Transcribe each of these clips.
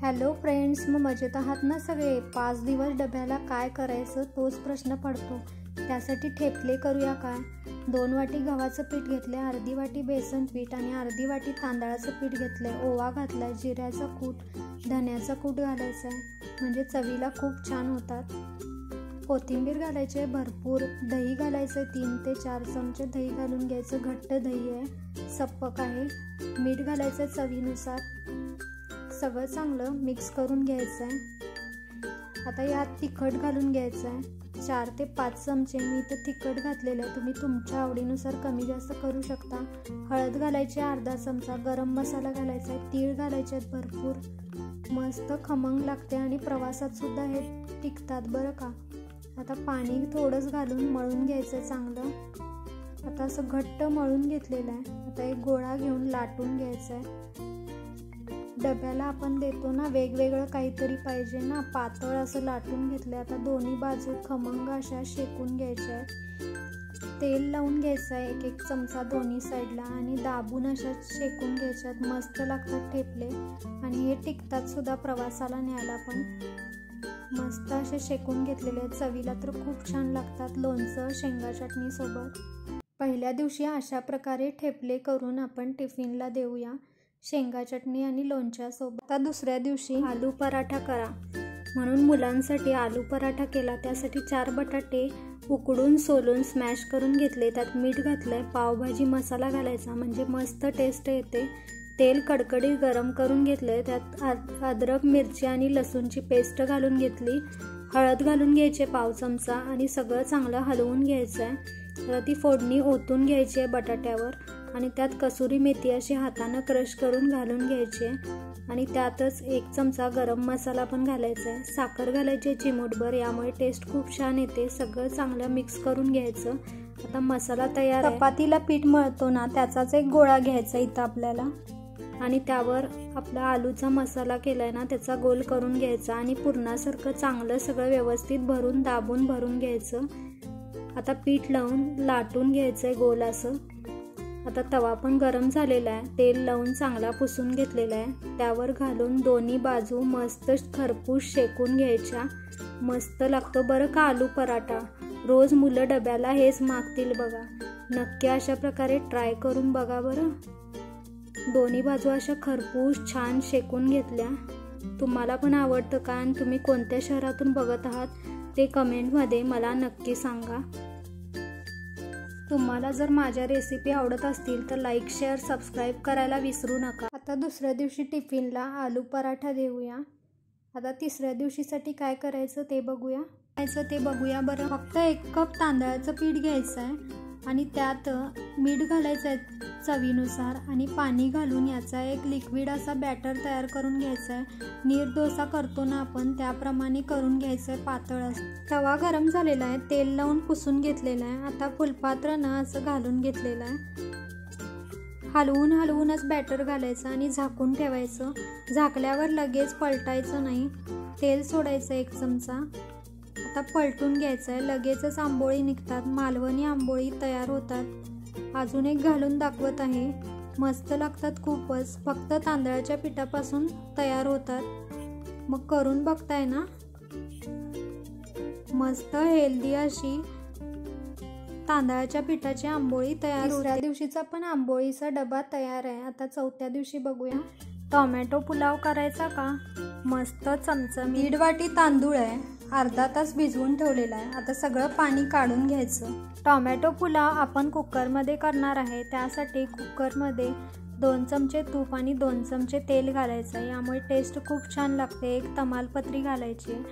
Hello friends, मग मजेत आहात ना सगळे? 5 दिवस डब्याला काय करायचं तोच प्रश्न पडतो. त्यासाठी ठेपले करूया काय? 2 वाटी गव्हाचं पीठ घेतले, अर्धी वाटी बेसन पीठ आणि अर्धी वाटी तांदळाचं पीठ घेतलंय. ओवा घातलाय, जिऱ्याचा कूट, धण्याचा कूट घालायचा आहे, म्हणजे चवीला खूप छान होतात. कोथिंबीर घालायची आहे भरपूर. दही घालायचं आहे, 3 ते 4 चमचे दही घालून घ्यायचं. घट्ट दही आहे, सप्पक आहे. मीठ घालायचं चवीनुसार. सगळं चांगलं मिक्स करून घ्यायचं आहे. आता यात तिखट घालून घ्यायचं आहे. 4 ते 5 चमचे मी इथं तिखट घातलेलं आहे. तुम्ही तुमच्या आवडीनुसार कमी जास्त करू शकता. हळद घालायची अर्धा चमचा. गरम मसाला घालायचा आहे. तीळ घालायचे आहेत भरपूर. मस्त खमंग लागते आणि प्रवासात सुद्धा हे टिकतात बरं का. आता पाणी थोडंच घालून मळून घ्यायचं चांगलं. आता असं घट्ट मळून घेतलेलं आहे. आता एक गोळा घेऊन लाटून घ्यायचा आहे. डब्याला आपण देतो ना, वेगवेगळं काहीतरी पाहिजे ना. पातळ असं लाटून घेतलं. आता दोन्ही बाजू खमंग अशा शेकून घ्यायच्या आहेत. तेल लावून घ्यायचं आहे 1-1 चमचा दोन्ही साईडला आणि दाबून अशा शेकून घ्यायच्यात. मस्त लागतात ठेपले आणि हे टिकतात सुद्धा प्रवासाला न्यायला पण. मस्त असे शेकून घेतलेले आहेत. चवीला तर खूप छान लागतात लोणचं शेंगा चटणी सोबत. पहिल्या दिवशी अशा प्रकारे ठेपले करून आपण टिफिनला देऊया शेंगा चटणी आणि लोणच्यासोबत. आता दुसऱ्या दिवशी आलू पराठा करा म्हणून मुलांसाठी आलू पराठा केला. त्यासाठी 4 बटाटे उकडून सोलून स्मॅश करून घेतले. त्यात मीठ घातलंय. पावभाजी मसाला घालायचा म्हणजे मस्त टेस्ट येते. तेल कडकडीत गरम करून घेतलंय. त्यात अद्रक, मिरची आणि लसूणची पेस्ट घालून घेतली. हळद घालून घ्यायचे 1/2 चमचा आणि सगळं चांगलं हलवून घ्यायचं आहे. तर ती फोडणी ओतून घ्यायची आहे बटाट्यावर आणि त्यात कसुरी मेथी अशी हातानं क्रश करून घालून घ्यायची आहे आणि त्यातच 1 चमचा गरम मसाला पण घालायचा आहे. साखर घालायची चिमूटभर, यामुळे टेस्ट खूप छान येते. सगळं चांगलं मिक्स करून घ्यायचं. आता मसाला तयार आहे. चपातीला पीठ मळतो ना, त्याचाच एक गोळा घ्यायचा इथं आपल्याला आणि त्यावर आपला आलूचा मसाला केलाय ना त्याचा गोल करून घ्यायचा आणि पुरणासारखं चांगलं सगळं व्यवस्थित भरून दाबून भरून घ्यायचं. आता पीठ लावून लाटून घ्यायचंय गोल असं. आता तवा पण गरम झालेला आहे. तेल लावून चांगला पुसून घेतलेला आहे. त्यावर घालून दोन्ही बाजू मस्त खरपूस शेकून घ्यायच्या. मस्त लागतो बरं का आलू पराठा. रोज मुलं डब्याला हेच मागतील बघा. नक्की अशा प्रकारे ट्राय करून बघा बरं. दोन्ही बाजू अशा खरपूस छान शेकून घेतल्या. तुम्हाला पण आवडतं का आणि तुम्ही कोणत्या शहरातून बघत आहात ते कमेंटमध्ये मला नक्की सांगा. तुम्हाला जर माझ्या रेसिपी आवडत असतील तर लाईक, शेअर, सबस्क्राईब करायला विसरू नका. आता दुसऱ्या दिवशी टिफिनला आलू पराठा देऊया. आता तिसऱ्या दिवशीसाठी काय करायचं ते बघूया बरं. फक्त 1 कप तांदळाचं पीठ घ्यायचं आहे आणि त्यात मीठ घालायचं आहे चवीनुसार आणि पाणी घालून याचा एक लिक्विड असा बॅटर तयार करून घ्यायचा आहे. नीर डोसा करतो ना आपण त्याप्रमाणे करून घ्यायचं आहे पातळ असं. तवा गरम झालेला आहे. तेल लावून पुसून घेतलेला आहे. आता फुलपात्र ना असं घालून घेतलेलं आहे. हलवूनच बॅटर घालायचं आणि झाकून ठेवायचं. झाकल्यावर लगेच पलटायचं नाही. तेल सोडायचं 1 चमचा. आता पलटून घ्यायचं आहे. लगेचच आंबोळी निघतात. मालवणी आंबोळी तयार होतात. अजून एक घालून दाखवत आहे. मस्त लागतात खूपच. फक्त तांदळाच्या पिठापासून तयार होतात. मग करून बघताय ना. मस्त हेल्दी अशी तांदळाच्या पिठाची आंबोळी तयार होते. तिसऱ्या दिवशीचा पण आंबोळीचा डबा तयार आहे. आता चौथ्या दिवशी बघूया. टोमॅटो पुलाव करायचा का? मस्त चमचमीत. 1.5 वाटी तांदूळ आहे. अर्धा तास भिजवून ठेवलेला आहे. आता सगळं पाणी काढून घ्यायचं. टोमॅटो पुलाव आपण कुकरमध्ये करणार आहे. त्यासाठी कुकरमध्ये 2 चमचे तूप आणि 2 चमचे तेल घालायचं. यामुळे टेस्ट खूप छान लागते. 1 तमालपत्री घालायची.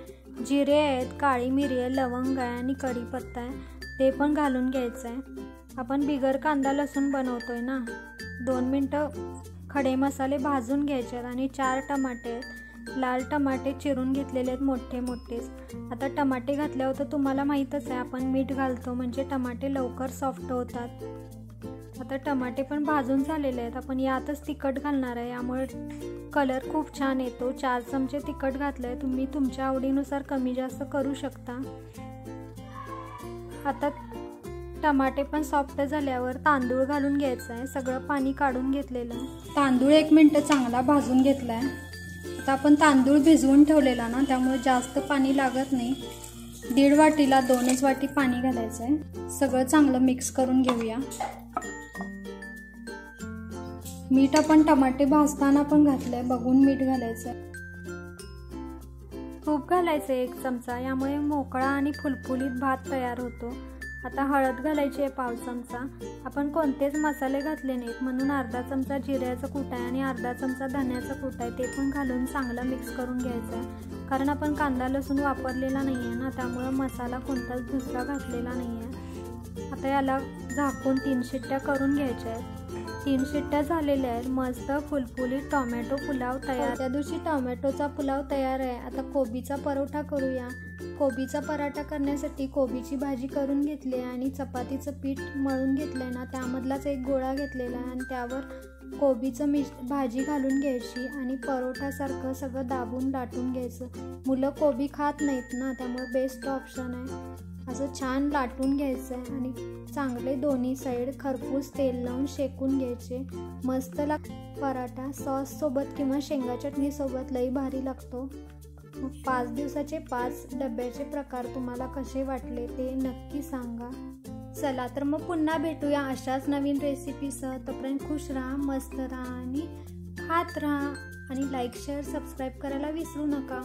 जिरे आहेत, काळी मिरी आहे, लवंग आहे आणि कढीपत्ता आहे, ते पण घालून घ्यायचं आहे. आपण बिगर कांदा लसूण बनवतोय ना. 2 मिनटं खडे मसाले भाजून घ्यायचे आणि 4 टमाटे आहेत. लाल टमाटे चिरून घेतलेले आहेत मोठे मोठेच. आता टमाटे घातल्यावर तर तुम्हाला माहीतच आहे आपण मीठ घालतो म्हणजे टमाटे लवकर सॉफ्ट होतात. आता टमाटे पण भाजून झालेले आहेत. आपण यातच तिखट घालणार आहे, यामुळे कलर खूप छान येतो. 4 चमचे तिखट घातलं आहे. तुम्ही तुमच्या आवडीनुसार कमी जास्त करू शकता. आता टमाटे पण सॉफ्ट झाल्यावर तांदूळ घालून घ्यायचं आहे. सगळं पाणी काढून घेतलेलं. तांदूळ 1 मिनिट चांगला भाजून घेतला आहे. आता आपण तांदूळ भिजवून ठेवलेला ना, त्यामुळे जास्त पाणी लागत नाही. 1.5 वाटीला 2च वाटी पाणी घालायचं आहे. सगळं चांगलं मिक्स करून घेऊया. मीठ आपण टमाटे भाजताना पण घातलंय, बघून मीठ घालायचं. तूप घालायचं 1 चमचा, यामुळे मोकळा आणि फुलफुलीत भात तयार होतो. आता हळद घालायची आहे 1/2 चमचा. आपण कोणतेच मसाले घातले नाहीत म्हणून अर्धा चमचा जिऱ्याचा कूट आहे आणि अर्धा चमचा धन्याचा कूट आहे, ते पण घालून चांगलं मिक्स करून घ्यायचं आहे. कारण आपण कांदा लसूण वापरलेला नाही आहे ना, त्यामुळे मसाला कोणताच दुसरा घातलेला नाही आहे. आता याला झाकून 3 शिट्ट्या करून घ्यायच्या आहेत. 3 शिट्ट्या झालेल्या आहेत. मस्त फुलफुलीत टोमॅटो पुलाव तयार. त्या दिवशी टोमॅटोचा पुलाव तयार आहे. आता कोबीचा परोठा करूया. कोबीचा पराठा करण्यासाठी कोबीची भाजी करून घेतली आहे आणि चपातीचं पीठ मळून घेतलं आहे ना, त्यामधलाच एक गोळा घेतलेला आहे आणि त्यावर कोबीचं भाजी घालून घ्यायची आणि परोठासारखं सगळं दाबून लाटून घ्यायचं. मुलं कोबी खात नाहीत ना, त्यामुळे बेस्ट ऑप्शन आहे. असं छान लाटून घ्यायचं आहे आणि चांगले दोन्ही साईड खरपूस तेल लावून शेकून घ्यायचे. मस्त पराठा सॉससोबत किंवा शेंगा चटणीसोबत लई भारी लागतो. मग 5 दिवसाचे 5 डब्याचे प्रकार तुम्हाला कसे वाटले ते नक्की सांगा. चला तर मग पुन्हा भेटूया अशाच नवीन रेसिपीसह. तोपर्यंत खुश राहा, मस्त राहा आणि खात राहा आणि लाईक शेअर सबस्क्राईब करायला विसरू नका.